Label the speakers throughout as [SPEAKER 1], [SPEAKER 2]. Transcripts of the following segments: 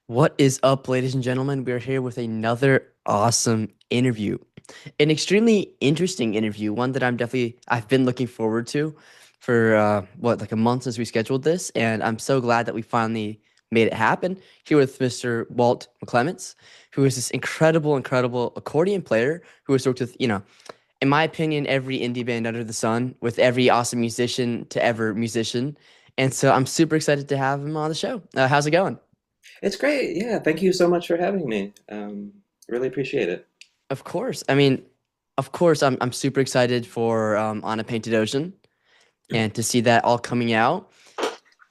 [SPEAKER 1] What is up, ladies and gentlemen? We're here with another awesome interview. An extremely interesting interview, one that I've been looking forward to for like a month since we scheduled this, and I'm so glad that we finally made it happen here with Mr. Walt McClements, who is this incredible accordion player who has worked with, in my opinion, every indie band under the sun, with every awesome musician to ever musician. And so I'm super excited to have him on the show. How's it going?
[SPEAKER 2] It's great. Yeah, thank you so much for having me. Really appreciate it.
[SPEAKER 1] Of course. I mean, of course, I'm super excited for On a Painted Ocean and to see that all coming out.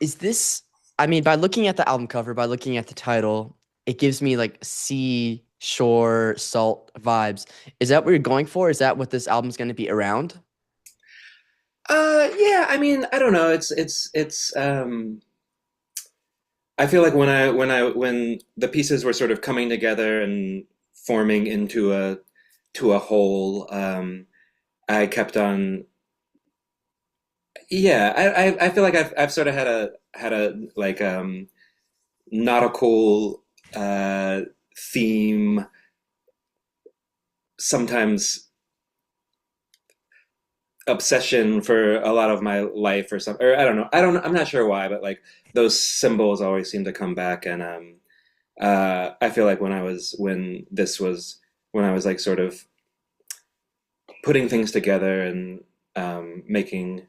[SPEAKER 1] Is this, I mean, by looking at the album cover, by looking at the title, it gives me like sea, shore, salt vibes. Is that what you're going for? Is that what this album's going to be around?
[SPEAKER 2] Yeah, I mean, I don't know. It's I feel like when the pieces were sort of coming together and forming into a whole, I kept on. Yeah, I feel like I've sort of had a like nautical theme sometimes obsession for a lot of my life or something, or I don't know. I'm not sure why, but like those symbols always seem to come back. And I feel like when I was like sort of putting things together and making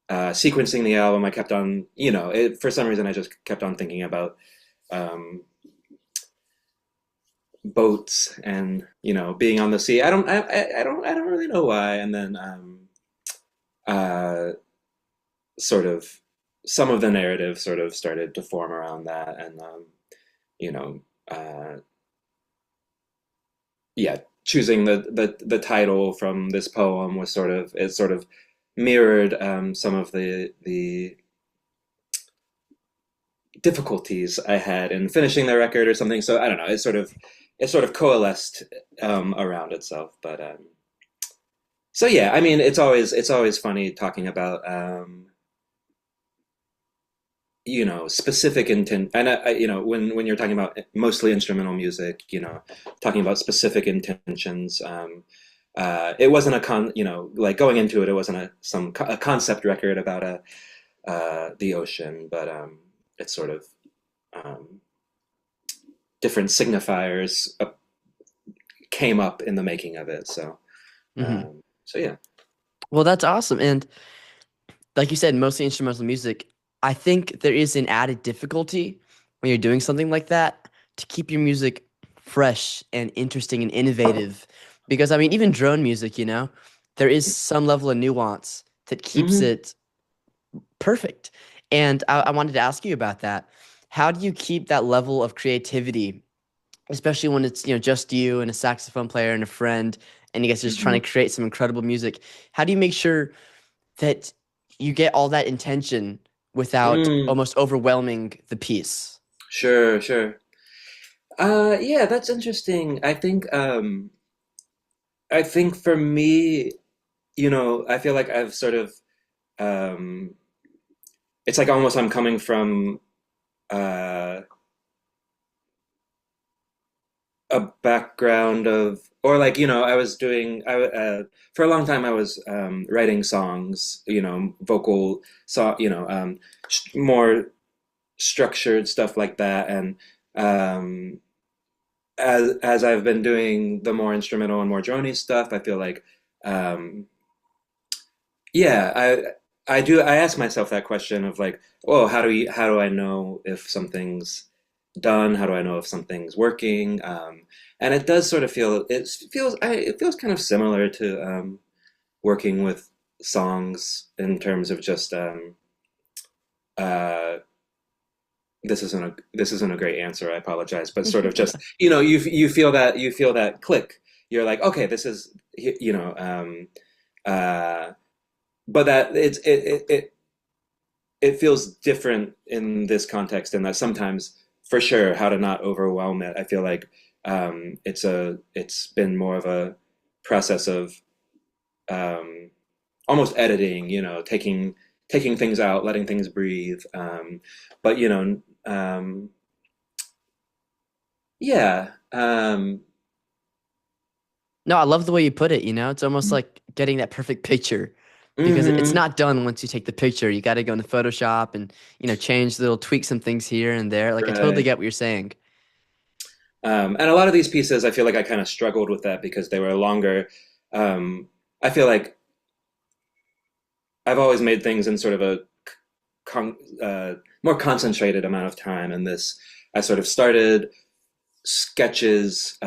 [SPEAKER 2] sequencing the album, I kept on, for some reason I just kept on thinking about um, boats and being on the sea. I don't really know why. And then uh, sort of some of the narrative sort of started to form around that, and you know uh, yeah, choosing the title from this poem was sort of mirrored some of the difficulties I had in finishing the record or something. So I don't know, it sort of coalesced around itself. But so yeah, I mean, it's always funny talking about specific intent. And when you're talking about mostly instrumental music, talking about specific intentions. It wasn't like going into it, it wasn't a concept record about the ocean, but it's sort of um, different signifiers came up in the making of it.
[SPEAKER 1] Hmm.
[SPEAKER 2] So yeah.
[SPEAKER 1] Well, that's awesome. And like you said, mostly instrumental music. I think there is an added difficulty when you're doing something like that to keep your music fresh and interesting and innovative. Because I mean, even drone music, there is some level of nuance that keeps
[SPEAKER 2] Hmm.
[SPEAKER 1] it perfect. And I wanted to ask you about that. How do you keep that level of creativity, especially when it's, just you and a saxophone player and a friend, and you guys are just trying
[SPEAKER 2] Hmm.
[SPEAKER 1] to create some incredible music? How do you make sure that you get all that intention without
[SPEAKER 2] Mm,
[SPEAKER 1] almost overwhelming the piece?
[SPEAKER 2] sure, sure. Yeah, that's interesting. I think for me, I feel like I've sort of um, it's like almost I'm coming from uh, a background of, or like, I was doing, for a long time I was writing songs, vocal, more structured stuff like that. And um, as I've been doing the more instrumental and more drony stuff, I feel like, um, yeah, I ask myself that question of like, oh, how do I know if something's done? How do I know if something's working? And it does sort of it feels kind of similar to working with songs in terms of just uh, this isn't a great answer. I apologize, but sort of just you feel that click. You're like, okay, this is uh, but that it feels different in this context, and that sometimes, for sure, how to not overwhelm it. I feel like it's been more of a process of um, almost editing, taking things out, letting things breathe. But Yeah.
[SPEAKER 1] No, I love the way you put it, you know? It's almost like getting that perfect picture because it's
[SPEAKER 2] Hmm.
[SPEAKER 1] not done once you take the picture. You got to go into Photoshop and, change little tweak some things here and there. Like I totally
[SPEAKER 2] Right.
[SPEAKER 1] get what you're saying.
[SPEAKER 2] And a lot of these pieces, I feel like I kind of struggled with that because they were longer. Um, I feel like I've always made things in sort of a con more concentrated amount of time, and this I sort of started sketches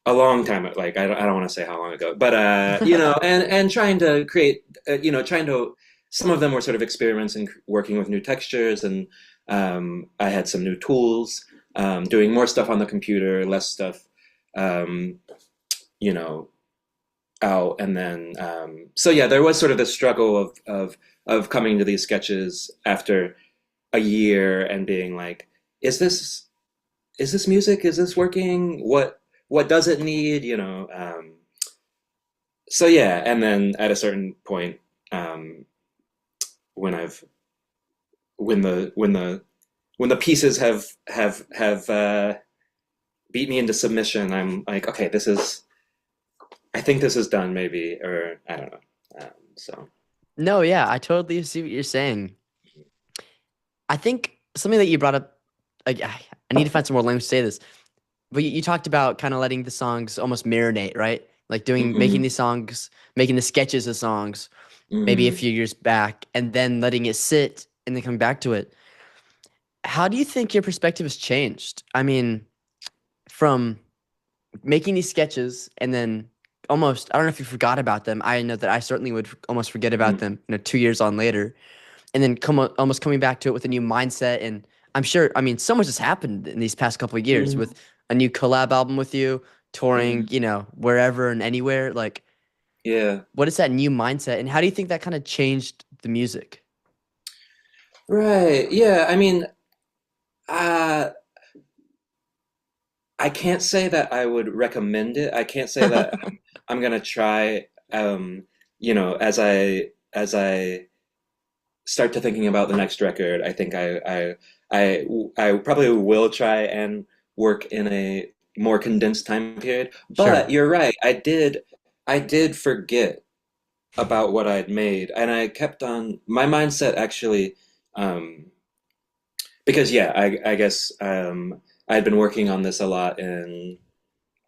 [SPEAKER 2] a long time, like I don't want to say how long ago, but and trying to create, trying to. Some of them were sort of experiments in working with new textures, and I had some new tools, doing more stuff on the computer, less stuff, um, you know, out, and then so yeah, there was sort of the struggle of coming to these sketches after a year and being like, is this is this music? Is this working? What does it need? So yeah, and then at a certain point, um, when I've when the pieces have beat me into submission, I'm like, okay, I think this is done, maybe, or I don't know. So
[SPEAKER 1] No, yeah, I totally see what you're saying. I think something that you brought up, like, I need to find some more language to say this, but you talked about kind of letting the songs almost marinate, right? Like making
[SPEAKER 2] hmm
[SPEAKER 1] these songs, making the sketches of songs maybe a
[SPEAKER 2] hmm
[SPEAKER 1] few years back, and then letting it sit and then coming back to it. How do you think your perspective has changed? I mean, from making these sketches and then almost, I don't know if you forgot about them. I know that I certainly would almost forget about them, 2 years on later, and then almost coming back to it with a new mindset. And I'm sure, I mean, so much has happened in these past couple of years with
[SPEAKER 2] hmm
[SPEAKER 1] a new collab album with you, touring,
[SPEAKER 2] hmm
[SPEAKER 1] wherever and anywhere. Like,
[SPEAKER 2] yeah,
[SPEAKER 1] what is that new mindset, and how do you think that kind of changed the music?
[SPEAKER 2] right, yeah. I mean, uh, I can't say that I would recommend it. I can't say that I'm gonna try. As I start to thinking about the next record, I think I probably will try and work in a more condensed time period.
[SPEAKER 1] Sure.
[SPEAKER 2] But you're right. I did forget about what I'd made, and I kept on my mindset actually. Um, because yeah, I guess I'd been working on this a lot in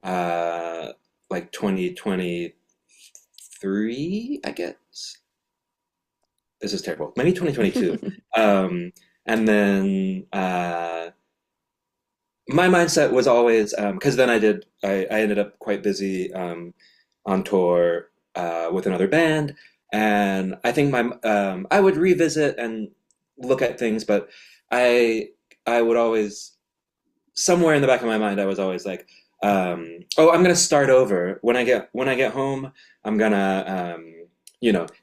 [SPEAKER 2] uh, like 2023, I guess. This is terrible. Maybe 2022. Um, and then my mindset was always because then I ended up quite busy on tour with another band, and I think my I would revisit and look at things, but I I would always somewhere in the back of my mind I was always like, oh, I'm gonna start over when I get home. I'm gonna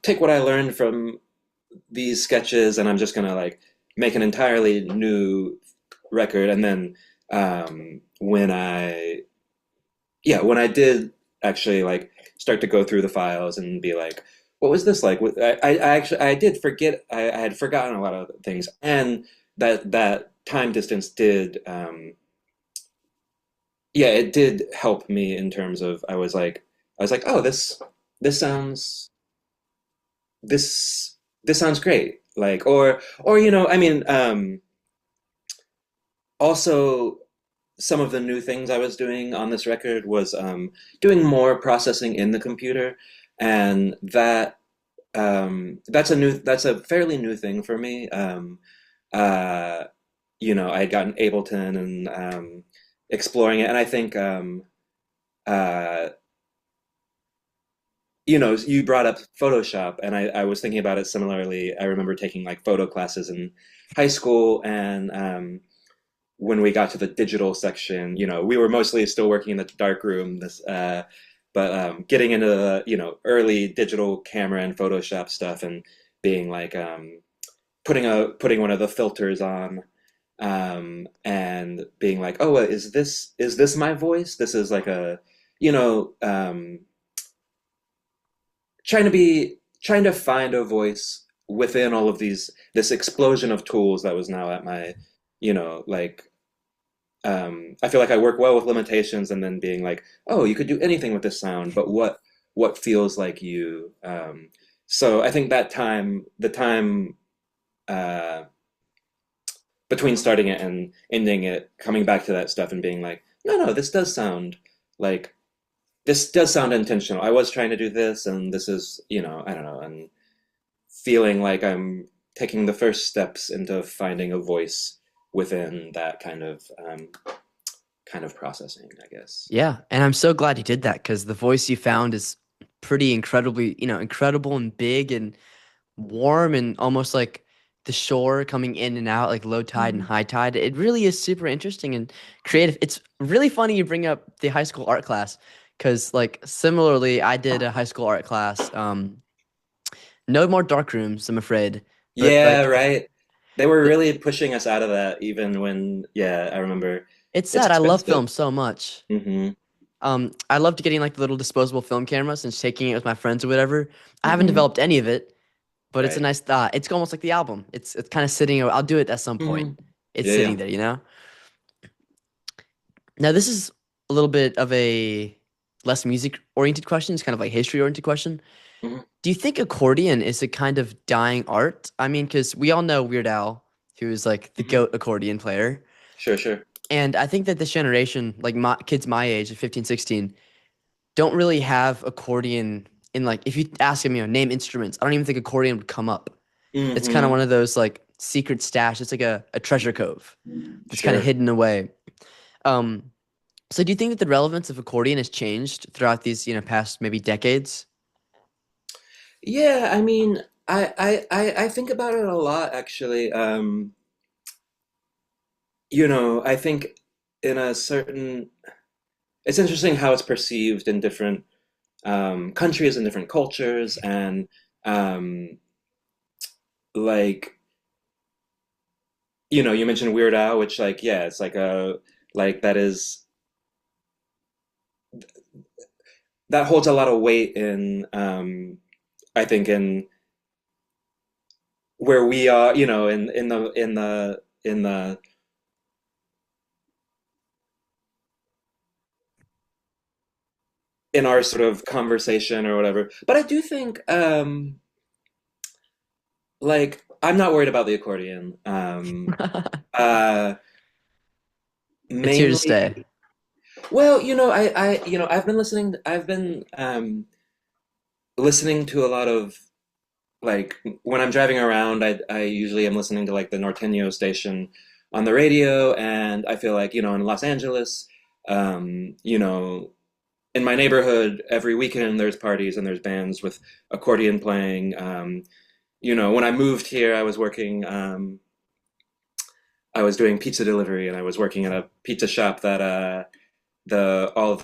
[SPEAKER 2] take what I learned from these sketches, and I'm just gonna like make an entirely new record. And then when I did actually like start to go through the files and be like, what was this like? I actually I did forget. I had forgotten a lot of things, and that time distance did. Yeah, it did help me in terms of I was like, oh, this sounds this this sounds great. Like, or I mean, also some of the new things I was doing on this record was doing more processing in the computer, and that's a fairly new thing for me. Uh, I had gotten Ableton and exploring it, and I think uh, you brought up Photoshop, and I was thinking about it similarly. I remember taking like photo classes in high school, and when we got to the digital section, we were mostly still working in the dark room. But getting into the early digital camera and Photoshop stuff, and being like putting one of the filters on, and being like, oh, is this my voice? This is like a you know trying to find a voice within all of this explosion of tools that was now at my like I feel like I work well with limitations and then being like, oh, you could do anything with this sound, but what feels like you? So I think that time, the time uh, between starting it and ending it, coming back to that stuff and being like, no, no, this does sound like this does sound intentional. I was trying to do this, and this is, I don't know, and feeling like I'm taking the first steps into finding a voice within that kind of processing, I guess.
[SPEAKER 1] Yeah, and I'm so glad you did that because the voice you found is pretty incredibly, incredible and big and warm and almost like the shore coming in and out, like low tide and
[SPEAKER 2] Mm.
[SPEAKER 1] high tide. It really is super interesting and creative. It's really funny you bring up the high school art class because, like, similarly, I did a high school art class. No more dark rooms, I'm afraid, but
[SPEAKER 2] Yeah,
[SPEAKER 1] like,
[SPEAKER 2] right. They were
[SPEAKER 1] th
[SPEAKER 2] really pushing us out of that even when, yeah, I remember
[SPEAKER 1] it's
[SPEAKER 2] it's
[SPEAKER 1] sad. I love
[SPEAKER 2] expensive.
[SPEAKER 1] film so much.
[SPEAKER 2] Hmm.
[SPEAKER 1] I loved getting like the little disposable film cameras and just taking it with my friends or whatever. I haven't
[SPEAKER 2] Hmm.
[SPEAKER 1] developed any of it, but it's a
[SPEAKER 2] Right.
[SPEAKER 1] nice thought. It's almost like the album. It's kind of sitting. I'll do it at some point.
[SPEAKER 2] Hmm.
[SPEAKER 1] It's
[SPEAKER 2] Yeah, yeah.
[SPEAKER 1] sitting there, you know. Now this is a little bit of a less music oriented question. It's kind of like history oriented question.
[SPEAKER 2] Hmm.
[SPEAKER 1] Do you think accordion is a kind of dying art? I mean, because we all know Weird Al, who is like the
[SPEAKER 2] Hmm.
[SPEAKER 1] goat accordion player,
[SPEAKER 2] Sure, sure.
[SPEAKER 1] and I think that this generation, like my kids my age, 15, 16, don't really have accordion in like if you ask them, name instruments, I don't even think accordion would come up. It's kind of
[SPEAKER 2] Hmm.
[SPEAKER 1] one of those like secret stash. It's like a treasure cove that's kind of
[SPEAKER 2] Sure.
[SPEAKER 1] hidden away. Um, so do you think that the relevance of accordion has changed throughout these, past maybe decades?
[SPEAKER 2] Yeah, I mean, I think about it a lot actually. I think in a certain, it's interesting how it's perceived in different countries and different cultures, and um, like, you mentioned Weird Al, which like, yeah, it's like that is that holds a lot of weight in I think in where we are, in our sort of conversation or whatever. But I do think like I'm not worried about the accordion. Uh
[SPEAKER 1] It's here to
[SPEAKER 2] Mainly,
[SPEAKER 1] stay.
[SPEAKER 2] well, I've been listening to a lot of, like, when I'm driving around, I usually am listening to like the Norteño station on the radio, and I feel like, in Los Angeles, um, you know, in my neighborhood, every weekend there's parties and there's bands with accordion playing. When I moved here, I was doing pizza delivery, and I was working at a pizza shop that the all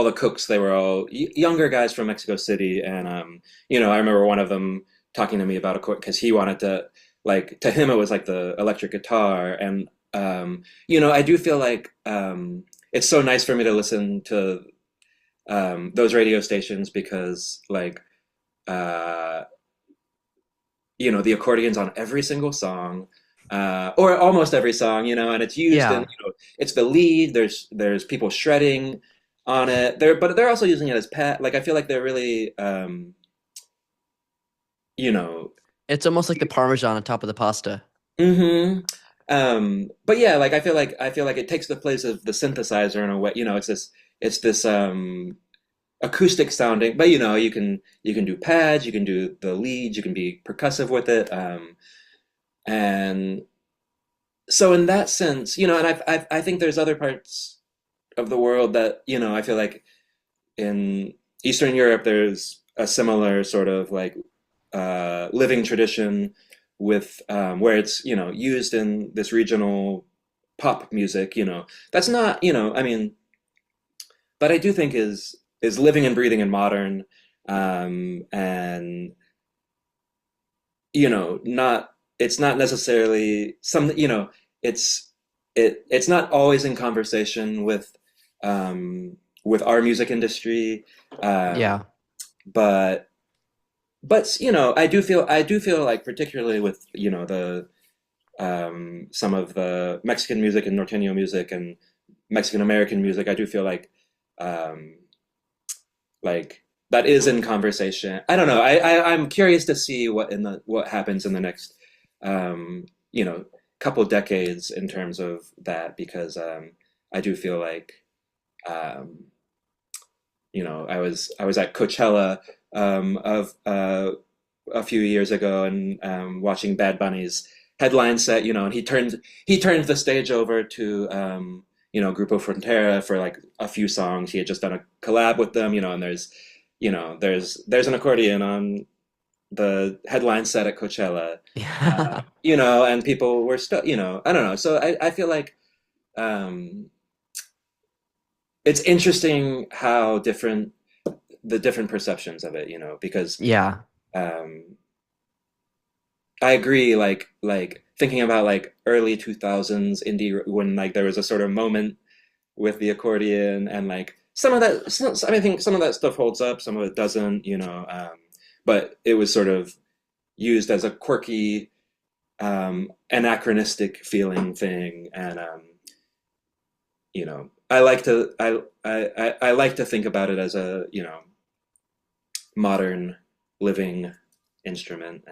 [SPEAKER 2] the cooks, they were all younger guys from Mexico City, and I remember one of them talking to me about a chord because he wanted to, like, to him it was like the electric guitar, and I do feel like it's so nice for me to listen to those radio stations because, like, uh, the accordion's on every single song. Or almost every song, and it's used in,
[SPEAKER 1] Yeah.
[SPEAKER 2] it's the lead. There's people shredding on it. But they're also using it as pad. Like, I feel like they're really, you know,
[SPEAKER 1] It's almost like the parmesan on top of the pasta.
[SPEAKER 2] hmm but yeah, like I feel like it takes the place of the synthesizer in a way. It's this acoustic sounding, but you can do pads, you can do the leads, you can be percussive with it, and so in that sense, and I think there's other parts of the world that, I feel like in Eastern Europe there's a similar sort of like living tradition with where it's, used in this regional pop music, that's not, I mean, but I do think is living and breathing and modern, and not it's not necessarily some, it's it's not always in conversation with our music industry, um,
[SPEAKER 1] Yeah.
[SPEAKER 2] but I do feel like, particularly with, some of the Mexican music and norteño music and Mexican American music. I do feel um, like that is in conversation. I don't know. I'm curious to see what happens in the next you know couple decades in terms of that because I do feel like um, I was at Coachella of a few years ago and watching Bad Bunny's headline set, and he turned the stage over to Grupo Frontera for like a few songs. He had just done a collab with them, and there's an accordion on the headline set at Coachella,
[SPEAKER 1] Yeah.
[SPEAKER 2] and people were still, I don't know. So I feel like um, it's interesting how the different perceptions of it, because
[SPEAKER 1] Yeah.
[SPEAKER 2] um, I agree. Like thinking about like early 2000s indie when like there was a sort of moment with the accordion and like some of that. I think some of that stuff holds up, some of it doesn't. But it was sort of used as a quirky, anachronistic feeling thing, and I like to think about it as a modern living instrument,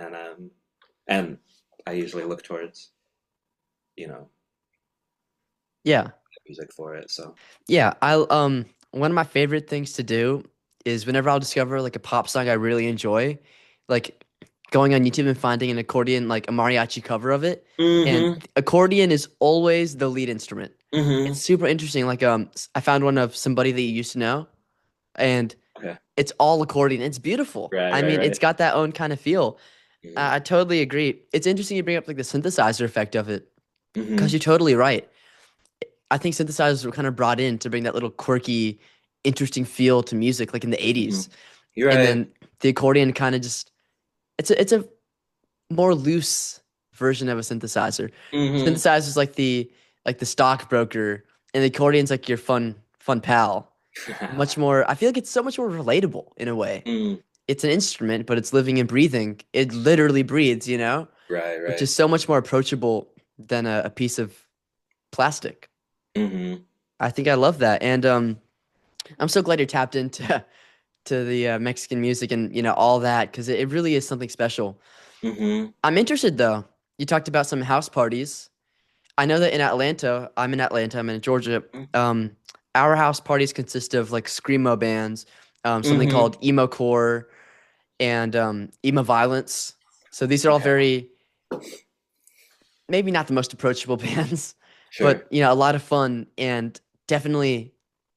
[SPEAKER 2] and I usually look towards you know
[SPEAKER 1] Yeah.
[SPEAKER 2] music for it. So.
[SPEAKER 1] Yeah, I'll one of my favorite things to do is whenever I'll discover like a pop song I really enjoy, like going on YouTube and finding an accordion like a mariachi cover of it, and
[SPEAKER 2] Mm-hmm.
[SPEAKER 1] accordion is always the lead instrument. It's
[SPEAKER 2] Mm-hmm.
[SPEAKER 1] super interesting. Like I found one of somebody that you used to know, and
[SPEAKER 2] Okay.
[SPEAKER 1] it's all accordion. It's beautiful.
[SPEAKER 2] Right.
[SPEAKER 1] I
[SPEAKER 2] Right.
[SPEAKER 1] mean, it's
[SPEAKER 2] Right.
[SPEAKER 1] got that own kind of feel.
[SPEAKER 2] Mm-hmm.
[SPEAKER 1] I totally agree. It's interesting you bring up like the synthesizer effect of it, because
[SPEAKER 2] Mm-hmm.
[SPEAKER 1] you're totally right. I think synthesizers were kind of brought in to bring that little quirky, interesting feel to music, like in the
[SPEAKER 2] Mm-hmm.
[SPEAKER 1] 80s.
[SPEAKER 2] You're
[SPEAKER 1] And
[SPEAKER 2] right.
[SPEAKER 1] then the accordion kind of just it's a more loose version of a synthesizer.
[SPEAKER 2] Mm-hmm.
[SPEAKER 1] Synthesizer's like the stockbroker, and the accordion's like your fun pal. Much more, I feel like it's so much more relatable in a way.
[SPEAKER 2] Mm.
[SPEAKER 1] It's an instrument, but it's living and breathing. It literally breathes,
[SPEAKER 2] Right.
[SPEAKER 1] which
[SPEAKER 2] Right.
[SPEAKER 1] is so much more approachable than a piece of plastic.
[SPEAKER 2] Mm-hmm.
[SPEAKER 1] I think I love that. And I'm so glad you're tapped into to the Mexican music and all that because it really is something special.
[SPEAKER 2] Mm-hmm.
[SPEAKER 1] I'm interested though. You talked about some house parties. I know that in Atlanta, I'm in Georgia. Um, our house parties consist of like screamo bands, something
[SPEAKER 2] Mm-hmm.
[SPEAKER 1] called emo core and emo violence. So these are all
[SPEAKER 2] Okay.
[SPEAKER 1] very maybe not the most approachable bands,
[SPEAKER 2] Sure.
[SPEAKER 1] but a lot of fun and definitely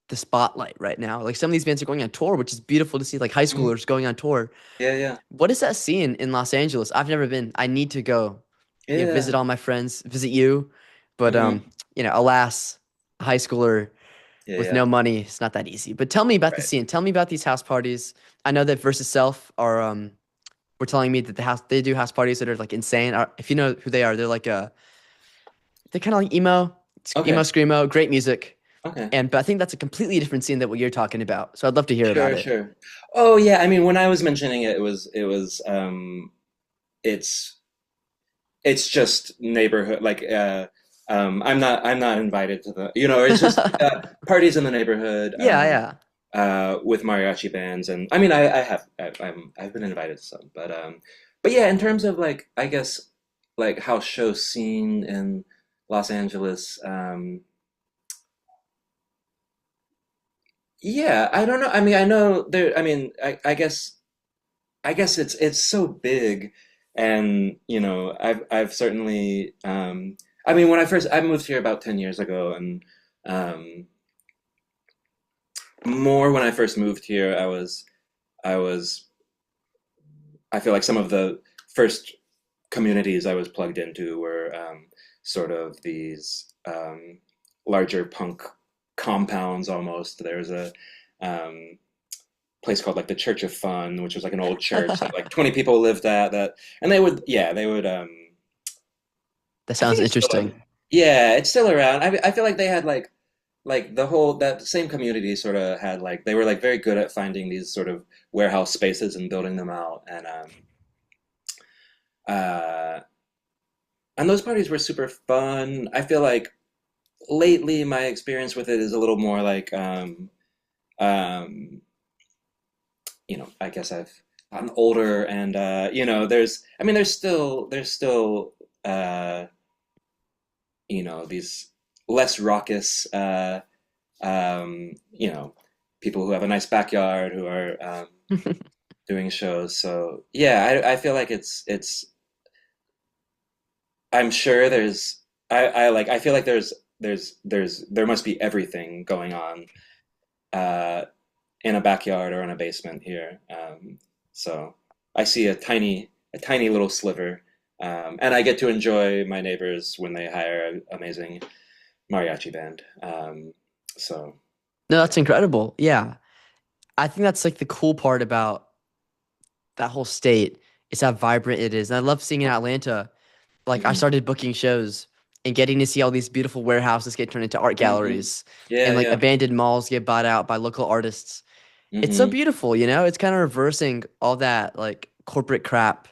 [SPEAKER 1] the spotlight right now. Like some of these bands are going on tour, which is beautiful to see, like high
[SPEAKER 2] Mm.
[SPEAKER 1] schoolers going on tour.
[SPEAKER 2] Yeah. Yeah.
[SPEAKER 1] What is that scene in Los Angeles? I've never been. I need to go,
[SPEAKER 2] Yeah.
[SPEAKER 1] visit all my friends, visit you. But
[SPEAKER 2] Mm-hmm.
[SPEAKER 1] alas, a high schooler
[SPEAKER 2] Yeah.
[SPEAKER 1] with
[SPEAKER 2] Yeah.
[SPEAKER 1] no money, it's not that easy. But tell me about the
[SPEAKER 2] Right.
[SPEAKER 1] scene. Tell me about these house parties. I know that Versus Self are were telling me that they do house parties that are like insane. If you know who they are, they're kind of like emo
[SPEAKER 2] Okay.
[SPEAKER 1] screamo, great music.
[SPEAKER 2] Okay.
[SPEAKER 1] But I think that's a completely different scene than what you're talking about. So I'd love to hear about
[SPEAKER 2] Sure.
[SPEAKER 1] it.
[SPEAKER 2] Sure. Oh yeah. I mean, when I was mentioning it, it was it's it's just neighborhood like I'm not invited to it's just parties in the neighborhood
[SPEAKER 1] Yeah, yeah.
[SPEAKER 2] with mariachi bands, and I mean I've been invited to some, but yeah, in terms of like I guess like house show scene in Los Angeles, yeah, I don't know. I mean, I know there. I mean, I guess it's so big, and I've certainly I mean when I moved here about 10 years ago, and um, more when I first moved here, I was I feel like some of the first communities I was plugged into were sort of these larger punk compounds almost. There's a um, place called like the Church of Fun, which was like an old church that like 20 people lived at, and they would
[SPEAKER 1] That
[SPEAKER 2] I
[SPEAKER 1] sounds
[SPEAKER 2] think it's still
[SPEAKER 1] interesting.
[SPEAKER 2] yeah, it's still around. I feel like they had like the whole that same community sort of had like they were like very good at finding these sort of warehouse spaces and building them out, and uh and those parties were super fun. I feel like lately my experience with it is a little more like um, I guess I've gotten older and there's still uh, these less raucous people who have a nice backyard who are doing shows. So yeah, I feel like it's I'm sure I feel like there must be everything going on uh, in a backyard or in a basement here. So I see a tiny little sliver, and I get to enjoy my neighbors when they hire an amazing mariachi band. So
[SPEAKER 1] No, that's incredible. Yeah. I think that's like the cool part about that whole state is how vibrant it is. And I love seeing in Atlanta, like I
[SPEAKER 2] hmm
[SPEAKER 1] started booking shows and getting to see all these beautiful warehouses get turned into art
[SPEAKER 2] hmm
[SPEAKER 1] galleries
[SPEAKER 2] yeah,
[SPEAKER 1] and like
[SPEAKER 2] yeah,
[SPEAKER 1] abandoned malls get bought out by local artists. It's so
[SPEAKER 2] hmm
[SPEAKER 1] beautiful, you know? It's kind of reversing all that like corporate crap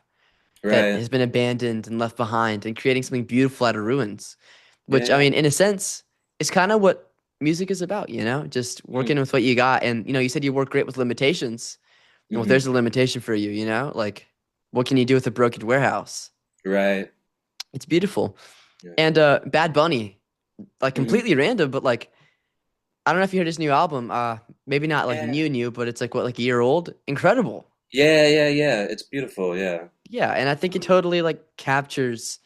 [SPEAKER 1] that
[SPEAKER 2] right,
[SPEAKER 1] has been abandoned and left behind and creating something beautiful out of ruins. Which, I
[SPEAKER 2] yeah,
[SPEAKER 1] mean, in a sense, is kind of what music is about, you know? Just
[SPEAKER 2] mm
[SPEAKER 1] working with what you got. And, you said you work great with limitations. Well,
[SPEAKER 2] hmm
[SPEAKER 1] there's a limitation for you, you know? Like, what can you do with a broken warehouse?
[SPEAKER 2] right,
[SPEAKER 1] It's beautiful.
[SPEAKER 2] yeah,
[SPEAKER 1] And Bad Bunny, like
[SPEAKER 2] hmm
[SPEAKER 1] completely random, but like I don't know if you heard his new album. Maybe not like
[SPEAKER 2] yeah,
[SPEAKER 1] new, but it's like what, like a year old? Incredible.
[SPEAKER 2] yeah, yeah, yeah. It's beautiful, yeah.
[SPEAKER 1] Yeah, and I think it totally like captures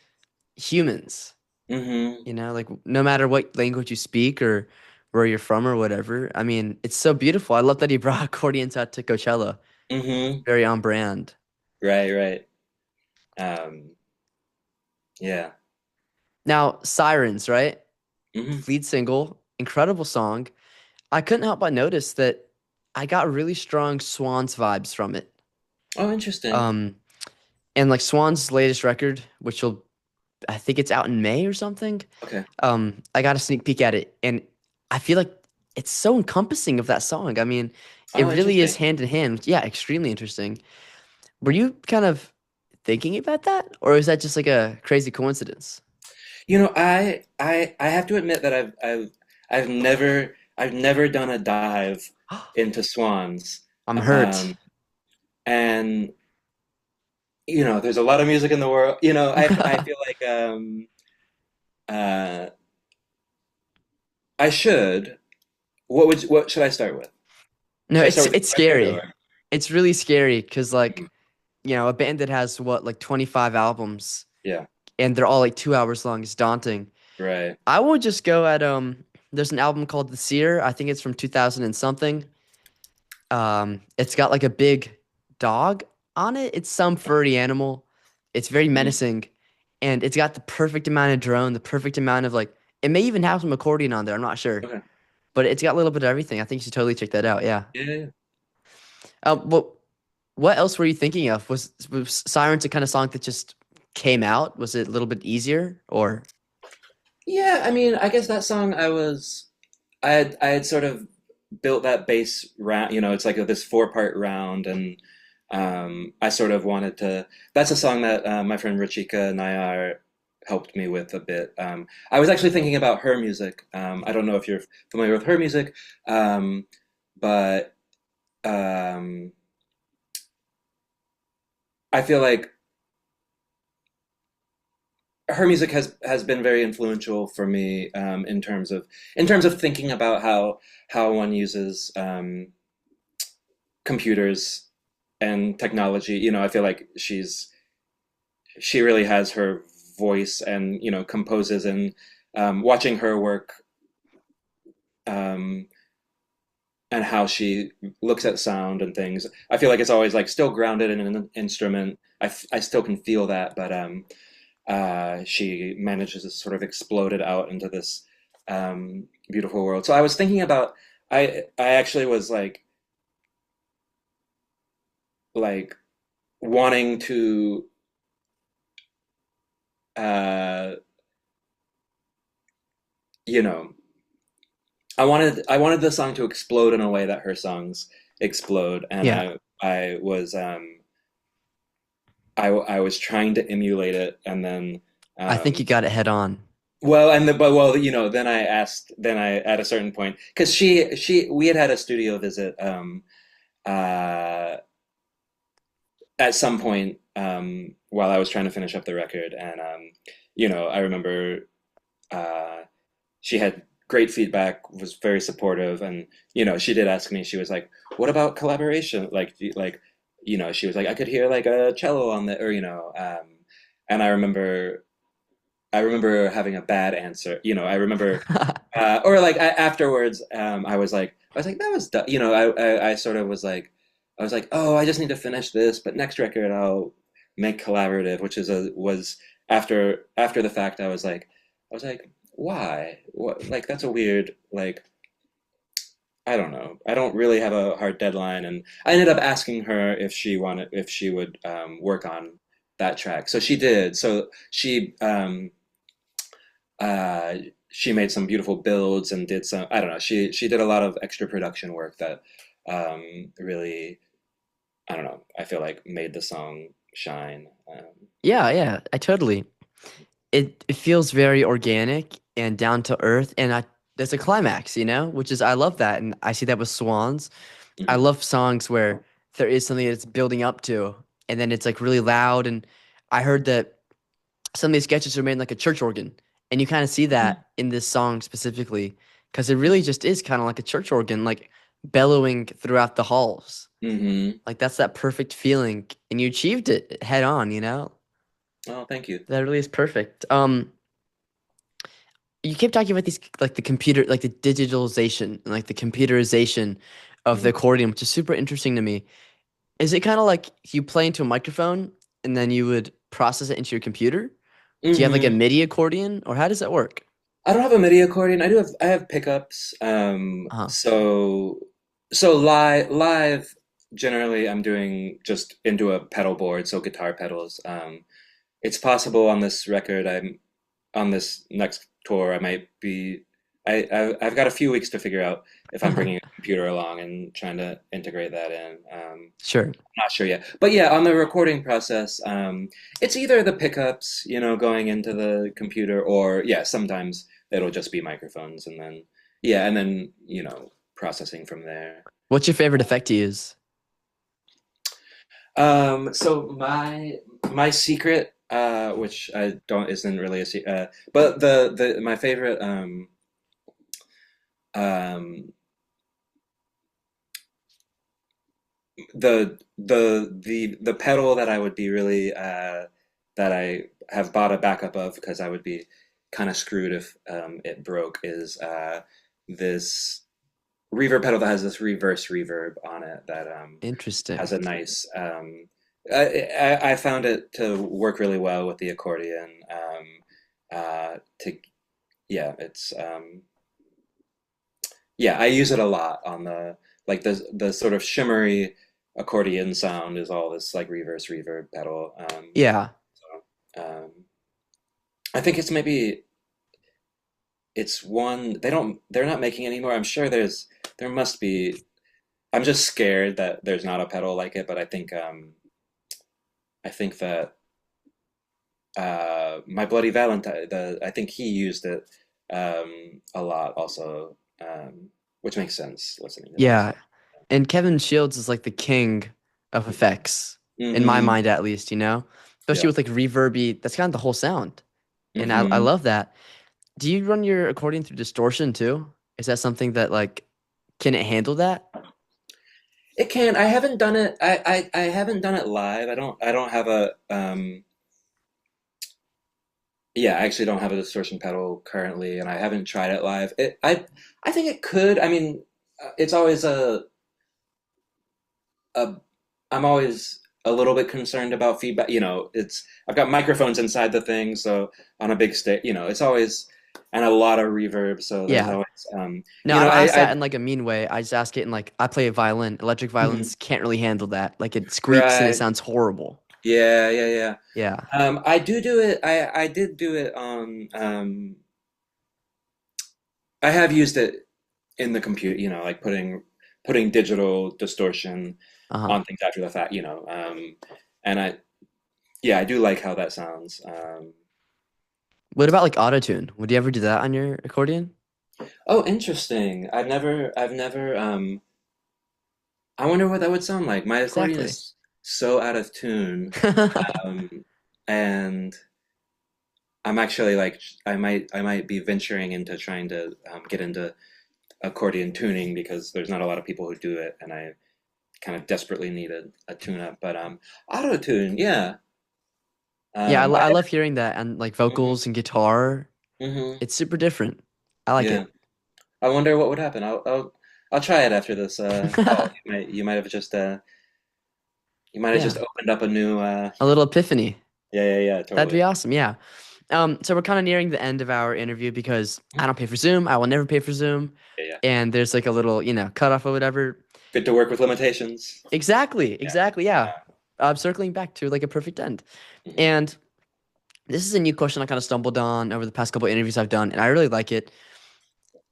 [SPEAKER 1] humans,
[SPEAKER 2] hmm
[SPEAKER 1] like no matter what language you speak or where you're from or whatever. I mean, it's so beautiful. I love that he brought accordions out to Coachella.
[SPEAKER 2] hmm
[SPEAKER 1] Very on brand.
[SPEAKER 2] Right, right. Um, yeah.
[SPEAKER 1] Now, Sirens, right?
[SPEAKER 2] hmm
[SPEAKER 1] Lead single, incredible song. I couldn't help but notice that I got really strong Swans vibes from it.
[SPEAKER 2] Oh, interesting.
[SPEAKER 1] Um, and like Swan's latest record, I think it's out in May or something.
[SPEAKER 2] Okay.
[SPEAKER 1] I got a sneak peek at it, and I feel like it's so encompassing of that song. I mean, it
[SPEAKER 2] Oh,
[SPEAKER 1] really is
[SPEAKER 2] interesting.
[SPEAKER 1] hand in hand. Yeah, extremely interesting. Were you kind of thinking about that, or is that just like a crazy coincidence?
[SPEAKER 2] I have to admit that I've never done a dive into swans.
[SPEAKER 1] I'm hurt.
[SPEAKER 2] Um, and there's a lot of music in the world. I feel like uh I should. What should I start with?
[SPEAKER 1] No,
[SPEAKER 2] Should I
[SPEAKER 1] it's
[SPEAKER 2] start with
[SPEAKER 1] it's
[SPEAKER 2] the record
[SPEAKER 1] scary.
[SPEAKER 2] or
[SPEAKER 1] It's really scary because
[SPEAKER 2] Mhm.
[SPEAKER 1] like, a band that has what, like 25 albums
[SPEAKER 2] Yeah,
[SPEAKER 1] and they're all like 2 hours long is daunting.
[SPEAKER 2] right.
[SPEAKER 1] I would just go at there's an album called The Seer. I think it's from 2000 and something. It's got like a big dog on it. It's some furry animal. It's very
[SPEAKER 2] Mhm.
[SPEAKER 1] menacing, and it's got the perfect amount of drone, the perfect amount of like. It may even have some accordion on there. I'm not sure,
[SPEAKER 2] Okay.
[SPEAKER 1] but it's got a little bit of everything. I think you should totally check that out. Yeah.
[SPEAKER 2] Yeah, yeah.
[SPEAKER 1] What else were you thinking of? Was Sirens a kind of song that just came out? Was it a little bit easier or?
[SPEAKER 2] Yeah, I mean, I guess that song I had sort of built that bass round, it's like this four-part round, and I sort of wanted to. That's a song that my friend Rachika Nayar helped me with a bit. I was actually thinking about her music. I don't know if you're familiar with her music, but um, I feel like her music has been very influential for me in terms of thinking about how one uses computers and technology. I feel like she really has her voice and composes, and watching her work um, and how she looks at sound and things. I feel like it's always like still grounded in an instrument. I still can feel that, but she manages to sort of explode it out into this beautiful world. So I was thinking about. I actually was like wanting to uh, you know I wanted the song to explode in a way that her songs explode, and
[SPEAKER 1] Yeah.
[SPEAKER 2] I was trying to emulate it, and then
[SPEAKER 1] I think you
[SPEAKER 2] Um,
[SPEAKER 1] got it head on.
[SPEAKER 2] well, then I asked, then I at a certain point, because we had a studio visit uh, at some point while I was trying to finish up the record, and I remember uh, she had great feedback, was very supportive, and she did ask me. She was like, "What about collaboration? She was like, I could hear like a cello on the, or and I remember having a bad answer. I remember, or like afterwards, I was like, that was, I sort of was like, I was like, oh, I just need to finish this, but next record I'll make collaborative, which was after the fact. I was like, why? What? Like that's a weird like. I don't know. I don't really have a hard deadline, and I ended up asking her if she would work on that track. So she did. So uh, she made some beautiful builds and did some, I don't know, she did a lot of extra production work that really, I don't know, I feel like made the song shine.
[SPEAKER 1] Yeah, yeah, I totally. It feels very organic and down to earth, and there's a climax, which is I love that, and I see that with Swans. I
[SPEAKER 2] Mhm.
[SPEAKER 1] love songs where there is something that's building up to, and then it's like really loud. And I heard that some of these sketches are made in like a church organ, and you kind of see that in this song specifically, because it really just is kind of like a church organ, like bellowing throughout the halls.
[SPEAKER 2] Hmm.
[SPEAKER 1] Like that's that perfect feeling, and you achieved it head on.
[SPEAKER 2] Oh, thank you.
[SPEAKER 1] That really is perfect. You kept talking about these like the computer, like the digitalization and like the computerization of the
[SPEAKER 2] Hmm.
[SPEAKER 1] accordion, which is super interesting to me. Is it kind of like you play into a microphone and then you would process it into your computer? Do you have like a
[SPEAKER 2] Hmm.
[SPEAKER 1] MIDI accordion, or how does that work?
[SPEAKER 2] I don't have a MIDI accordion. I have pickups.
[SPEAKER 1] Uh-huh.
[SPEAKER 2] So live generally I'm doing just into a pedal board, so guitar pedals. It's possible on this record, I'm on this next tour, I might be. I've got a few weeks to figure out if I'm bringing a computer along and trying to integrate that in.
[SPEAKER 1] Sure.
[SPEAKER 2] Not sure yet, but yeah, on the recording process, it's either the pickups, going into the computer, or yeah, sometimes it'll just be microphones, and then yeah, and then processing from there.
[SPEAKER 1] What's your favorite effect to use?
[SPEAKER 2] So my secret, which I don't isn't really a secret, but the my favorite um, the pedal that I would be really that I have bought a backup of because I would be kind of screwed if it broke is this reverb pedal that has this reverse reverb on it that has
[SPEAKER 1] Interesting.
[SPEAKER 2] a nice I found it to work really well with the accordion. To Yeah, it's yeah, I use it a lot on like the sort of shimmery accordion sound is all this like reverse reverb pedal.
[SPEAKER 1] Yeah.
[SPEAKER 2] Um, I think it's one they're not making anymore. I'm sure there must be. I'm just scared that there's not a pedal like it, but I think that My Bloody Valentine, I think he used it a lot also, which makes sense listening to this.
[SPEAKER 1] Yeah. And Kevin Shields is like the king of effects, in my
[SPEAKER 2] Hmm.
[SPEAKER 1] mind at least. Especially
[SPEAKER 2] Yeah.
[SPEAKER 1] with like reverby, that's kind of the whole sound. And I
[SPEAKER 2] Hmm.
[SPEAKER 1] love that. Do you run your accordion through distortion too? Is that something that like can it handle that?
[SPEAKER 2] It can. I haven't done it. I haven't done it live. I don't have a yeah, I actually don't have a distortion pedal currently, and I haven't tried it live. I think it could. I mean, it's always a I'm always a little bit concerned about feedback. It's I've got microphones inside the thing, so on a big stage, it's always and a lot of reverb, so there's
[SPEAKER 1] Yeah.
[SPEAKER 2] always
[SPEAKER 1] No, I don't ask that
[SPEAKER 2] I
[SPEAKER 1] in like a mean way. I just ask it in like I play a violin. Electric
[SPEAKER 2] mhm.
[SPEAKER 1] violins can't really handle that. Like it squeaks and it
[SPEAKER 2] Right.
[SPEAKER 1] sounds horrible.
[SPEAKER 2] Yeah, yeah, yeah.
[SPEAKER 1] Yeah.
[SPEAKER 2] I do it. I did do it on. I have used it in the computer. Like putting digital distortion
[SPEAKER 1] Uh-huh.
[SPEAKER 2] on things after the fact. And I yeah, I do like how that sounds.
[SPEAKER 1] What about like autotune? Would you ever do that on your accordion?
[SPEAKER 2] Oh, interesting. I've never I wonder what that would sound like. My accordion
[SPEAKER 1] Exactly.
[SPEAKER 2] is so out of tune. Um, and I'm actually like I might be venturing into trying to get into accordion tuning because there's not a lot of people who do it, and I kind of desperately need a tune up. But auto tune, yeah.
[SPEAKER 1] Yeah,
[SPEAKER 2] I
[SPEAKER 1] I love hearing that and like
[SPEAKER 2] hmm
[SPEAKER 1] vocals and guitar.
[SPEAKER 2] hmm
[SPEAKER 1] It's super different. I like
[SPEAKER 2] yeah.
[SPEAKER 1] it.
[SPEAKER 2] I wonder what would happen. I'll try it after this call. You might have just
[SPEAKER 1] Yeah,
[SPEAKER 2] opened up a new
[SPEAKER 1] a little epiphany.
[SPEAKER 2] yeah,
[SPEAKER 1] That'd be
[SPEAKER 2] totally.
[SPEAKER 1] awesome. Yeah. So we're kind of nearing the end of our interview because I don't pay for Zoom. I will never pay for Zoom.
[SPEAKER 2] Yeah, yeah.
[SPEAKER 1] And there's like a little, cutoff or whatever.
[SPEAKER 2] Good to work with limitations.
[SPEAKER 1] Exactly.
[SPEAKER 2] Yeah.
[SPEAKER 1] Exactly. Yeah. Circling back to like a perfect end.
[SPEAKER 2] Mhm.
[SPEAKER 1] And this is a new question I kind of stumbled on over the past couple interviews I've done, and I really like it.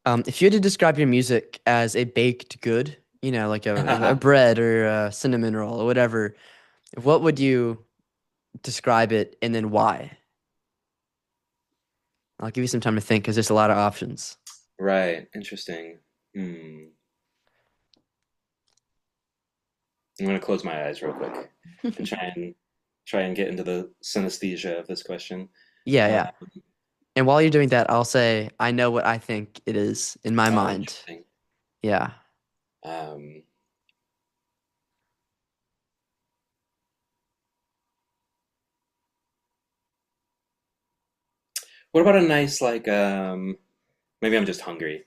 [SPEAKER 1] If you had to describe your music as a baked good, like a bread or a cinnamon roll or whatever, what would you describe it and then why? I'll give you some time to think because there's a lot of options.
[SPEAKER 2] Right. Interesting. Hmm. I'm gonna close my eyes real quick and try and get into the synesthesia of this question.
[SPEAKER 1] Yeah,
[SPEAKER 2] Uh,
[SPEAKER 1] yeah. And while you're doing that, I'll say I know what I think it is in my
[SPEAKER 2] oh,
[SPEAKER 1] mind.
[SPEAKER 2] interesting.
[SPEAKER 1] Yeah.
[SPEAKER 2] Um, what about a nice like maybe I'm just hungry.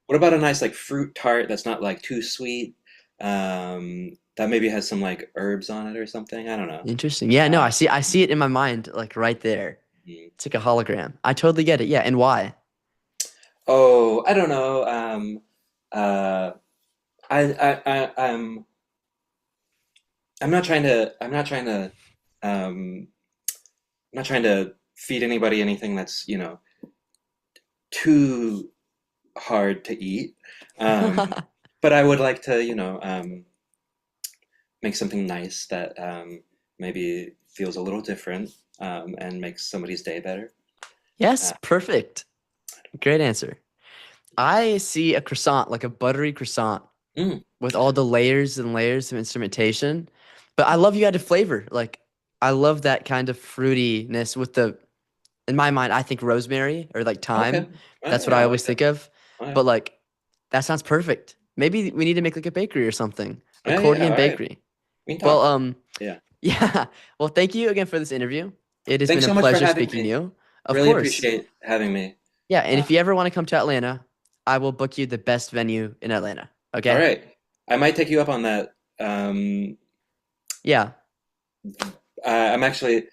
[SPEAKER 2] What about a nice like fruit tart that's not like too sweet? That maybe has some like herbs on it or something. I don't know.
[SPEAKER 1] Interesting. Yeah, no,
[SPEAKER 2] Uh,
[SPEAKER 1] I see it in my mind like right there. It's like a hologram. I totally get it. Yeah, and why?
[SPEAKER 2] oh, I don't know. Uh, I'm not trying to. Um, I'm not trying to feed anybody anything that's too hard to eat. Um, but I would like to make something nice that maybe feels a little different and makes somebody's day better.
[SPEAKER 1] Yes,
[SPEAKER 2] Uh,
[SPEAKER 1] perfect. Great answer. I see a croissant, like a buttery croissant
[SPEAKER 2] mm,
[SPEAKER 1] with all the layers and layers of instrumentation. But I love you added flavor. Like I love that kind of fruitiness with the in my mind, I think rosemary or like
[SPEAKER 2] okay.
[SPEAKER 1] thyme. That's what
[SPEAKER 2] Yeah,
[SPEAKER 1] I
[SPEAKER 2] I
[SPEAKER 1] always
[SPEAKER 2] like that.
[SPEAKER 1] think of.
[SPEAKER 2] Okay.
[SPEAKER 1] But like that sounds perfect. Maybe we need to make like a bakery or something.
[SPEAKER 2] Yeah.
[SPEAKER 1] Accordion
[SPEAKER 2] All right.
[SPEAKER 1] bakery.
[SPEAKER 2] We can
[SPEAKER 1] Well,
[SPEAKER 2] talk. Yeah.
[SPEAKER 1] yeah. Well, thank you again for this interview. It has been
[SPEAKER 2] Thanks
[SPEAKER 1] a
[SPEAKER 2] so much for
[SPEAKER 1] pleasure
[SPEAKER 2] having
[SPEAKER 1] speaking to
[SPEAKER 2] me.
[SPEAKER 1] you. Of
[SPEAKER 2] Really
[SPEAKER 1] course.
[SPEAKER 2] appreciate having me.
[SPEAKER 1] Yeah, and
[SPEAKER 2] Uh,
[SPEAKER 1] if you ever want to come to Atlanta, I will book you the best venue in Atlanta.
[SPEAKER 2] all
[SPEAKER 1] Okay?
[SPEAKER 2] right. I might take you up on that. Um,
[SPEAKER 1] Yeah.
[SPEAKER 2] I'm actually,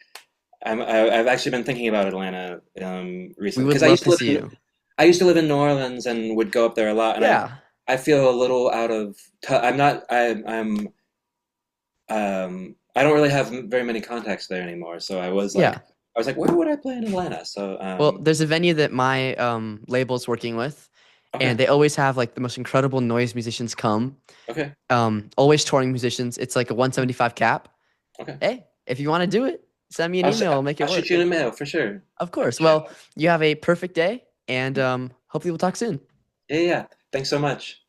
[SPEAKER 2] I've actually been thinking about Atlanta
[SPEAKER 1] We
[SPEAKER 2] recently
[SPEAKER 1] would
[SPEAKER 2] because
[SPEAKER 1] love to see you.
[SPEAKER 2] I used to live in New Orleans and would go up there a lot, and
[SPEAKER 1] Yeah.
[SPEAKER 2] I feel a little out of I'm not I don't really have very many contacts there anymore. So
[SPEAKER 1] Yeah.
[SPEAKER 2] I was like, where would I play in Atlanta? So
[SPEAKER 1] Well, there's a venue that my label's working with, and
[SPEAKER 2] okay,
[SPEAKER 1] they always have like the most incredible noise musicians come.
[SPEAKER 2] okay,
[SPEAKER 1] Always touring musicians. It's like a
[SPEAKER 2] mm,
[SPEAKER 1] 175 cap.
[SPEAKER 2] okay.
[SPEAKER 1] Hey, if you want to do it, send me an email. I'll make it
[SPEAKER 2] I'll shoot
[SPEAKER 1] work.
[SPEAKER 2] you an email for sure.
[SPEAKER 1] Of
[SPEAKER 2] For
[SPEAKER 1] course.
[SPEAKER 2] sure.
[SPEAKER 1] Well, you have a perfect day, and hopefully we'll talk soon.
[SPEAKER 2] Yeah. Thanks so much.